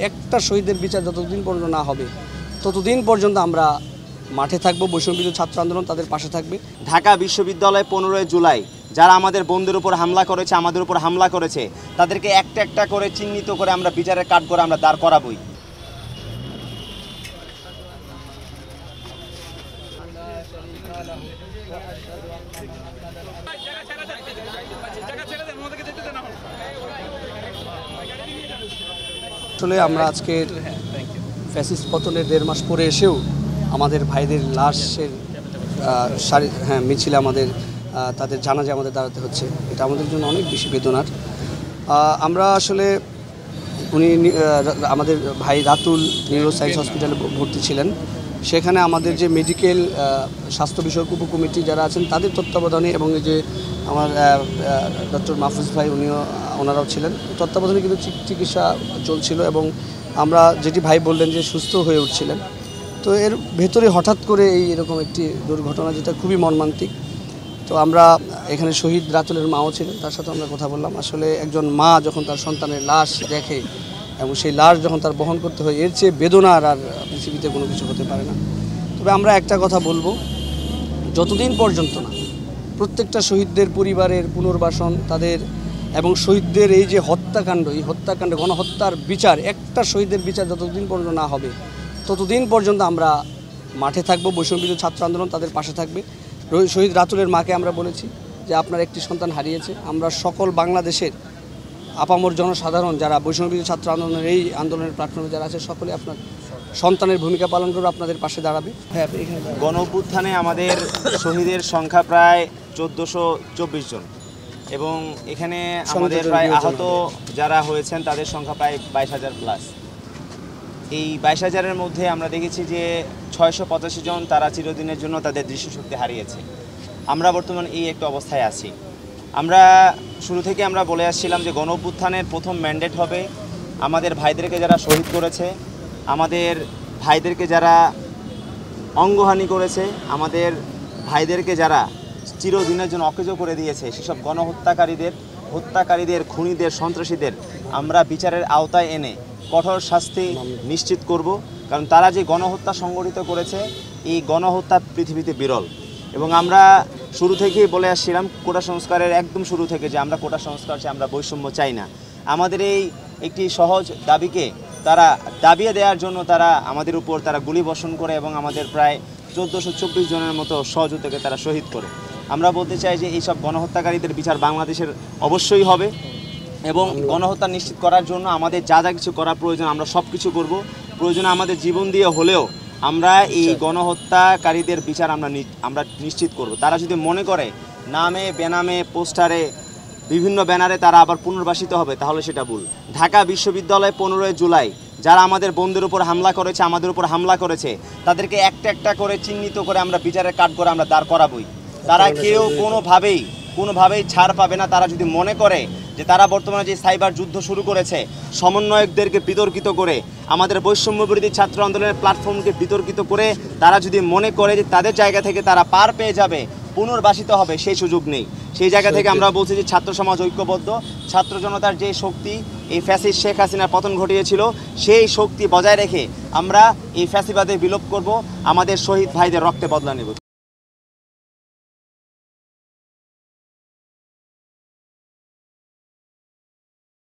একটা শহীদের বিচার যতদিন পর্যন্ত না হবে ততদিন পর্যন্ত আমরা মাঠে থাকবো। বৈষম্যবিরোধী ছাত্র আন্দোলন তাদের পাশে থাকবে। ঢাকা বিশ্ববিদ্যালয়ে 15 জুলাই যারা আমাদের বন্ধুদের উপর হামলা করেছে, আমাদের উপর হামলা করেছে, তাদেরকে একটা একটা করে চিহ্নিত করে আমরা বিচারের কাঠগড়ায় আমরা দাঁড় করাবই। আসলে আমরা আজকের ফ্যাসিস্ট পতনের 1.5 মাস পরে এসেও আমাদের ভাইদের লাশের মিছিলে আমাদের তাদের জানাজা আমাদের দাঁড়াতে হচ্ছে। এটা আমাদের জন্য অনেক বেশি বেদনার। আমরা আসলে আমাদের ভাই রাতুল নিউরো সায়েন্স হসপিটালে ভর্তি ছিলেন। সেখানে আমাদের যে মেডিকেল স্বাস্থ্য বিষয়ক উপকমিটি যারা আছেন তাদের তত্ত্বাবধানে এবং এই যে আমার ডক্টর মাহফুজ ভাই ওনারাও ছিলেন, তত্ত্বাবধানে কিন্তু চিকিৎসা চলছিল এবং আমরা যেটি ভাই বললেন যে সুস্থ হয়ে উঠছিলেন। তো এর ভেতরে হঠাৎ করে এরকম একটি দুর্ঘটনা, যেটা খুবই মর্মান্তিক। তো আমরা এখানে শহীদ রাতুলের মাও ছিলেন, তার সাথে আমরা কথা বললাম। আসলে একজন মা যখন তার সন্তানের লাশ দেখে এবং সেই লাশ যখন তার বহন করতে হয়, এর চেয়ে বেদনার আর পৃথিবীতে কোনো কিছু হতে পারে না। তবে আমরা একটা কথা বলবো, যতদিন পর্যন্ত না প্রত্যেকটা শহীদদের পরিবারের পুনর্বাসন তাদের এবং শহীদদের এই যে হত্যাকাণ্ড, এই হত্যাকাণ্ড গণহত্যার বিচার, একটা শহীদের বিচার যতদিন পর্যন্ত না হবে ততদিন পর্যন্ত আমরা মাঠে থাকবো। বৈষম্যবিরোধী ছাত্র আন্দোলন তাদের পাশে থাকবে। শহীদ রাতুলের মাকে আমরা বলেছি যে আপনার একটি সন্তান হারিয়েছে, আমরা সকল বাংলাদেশের আপামর জনসাধারণ যারা বৈষম্যবিরোধী ছাত্র আন্দোলনের এই আন্দোলনের প্ল্যাটফর্মে যারা আছে সকলে আপনার সন্তানের ভূমিকা পালন করবে, আপনাদের পাশে দাঁড়াবে। হ্যাঁ, গণ অভ্যুত্থানে আমাদের শহীদের সংখ্যা প্রায় 1424 জন এবং এখানে আমাদের প্রায় আহত যারা হয়েছেন তাদের সংখ্যা প্রায় 22,000 প্লাস। এই 22,000-এর মধ্যে আমরা দেখেছি যে 685 জন তারা চিরদিনের জন্য তাদের দৃষ্টিশক্তি হারিয়েছে। আমরা বর্তমান এই একটা অবস্থায় আছি। আমরা শুরু থেকে আমরা বলে আসছিলাম যে গণ অভ্যুত্থানের প্রথম ম্যান্ডেট হবে আমাদের ভাইদেরকে যারা শহীদ করেছে, আমাদের ভাইদেরকে যারা অঙ্গহানি করেছে, আমাদের ভাইদেরকে যারা চিরদিনের জন্য অকেজ করে দিয়েছে, সেসব হত্যাকারীদের, খুনিদের, সন্ত্রাসীদের আমরা বিচারের আওতায় এনে কঠোর শাস্তি নিশ্চিত করব। কারণ তারা যে গণহত্যা সংগঠিত করেছে, এই গণহত্যা পৃথিবীতে বিরল। এবং আমরা শুরু থেকেই বলে আসছিলাম কোটা সংস্কারের একদম শুরু থেকে যে আমরা কোটা সংস্কার চাই, আমরা বৈষম্য চাই না। আমাদের এই একটি সহজ দাবিকে তারা দাবিয়ে দেওয়ার জন্য তারা আমাদের উপর তারা গুলি বর্ষণ করে এবং আমাদের প্রায় 1424 জনের মতো সহযোদ্ধাকে তারা শহীদ করে। আমরা বলতে চাই যে এইসব গণহত্যাকারীদের বিচার বাংলাদেশের অবশ্যই হবে এবং গণহত্যা নিশ্চিত করার জন্য আমাদের যা যা কিছু করা প্রয়োজন আমরা সব কিছু করব। প্রয়োজনে আমাদের জীবন দিয়ে হলেও আমরা এই গণহত্যাকারীদের বিচার আমরা নিশ্চিত করব। তারা যদি মনে করে নামে বেনামে পোস্টারে বিভিন্ন ব্যানারে তারা আবার পুনর্বাসিত হবে, তাহলে সেটা ভুল। ঢাকা বিশ্ববিদ্যালয়ে 15 জুলাই যারা আমাদের বন্ধুদের উপর হামলা করেছে, আমাদের উপর হামলা করেছে, তাদেরকে একটা একটা করে চিহ্নিত করে আমরা বিচারের কাঠগড়ায় আমরা দাঁড় করাবই। তারা কেউ কোনোভাবেই ছাড় পাবে না। তারা যদি মনে করে যে তারা বর্তমানে যে সাইবার যুদ্ধ শুরু করেছে, সমন্বয়কদেরকে বিতর্কিত করে, আমাদের বৈষম্য বিরোধী ছাত্র আন্দোলনের প্ল্যাটফর্মকে বিতর্কিত করে তারা যদি মনে করে যে তাদের জায়গা থেকে তারা পার পেয়ে যাবে, পুনর্বাসিত হবে, সেই সুযোগ নেই। সেই জায়গা থেকে আমরা বলছি যে ছাত্র সমাজ ঐক্যবদ্ধ। ছাত্র জনতার যে শক্তি এই ফ্যাসিস্ট শেখ হাসিনার পতন ঘটিয়েছিল, সেই শক্তি বজায় রেখে আমরা এই ফ্যাসিবাদের বিলোপ করব, আমাদের শহীদ ভাইদের রক্তে বদলা নেব।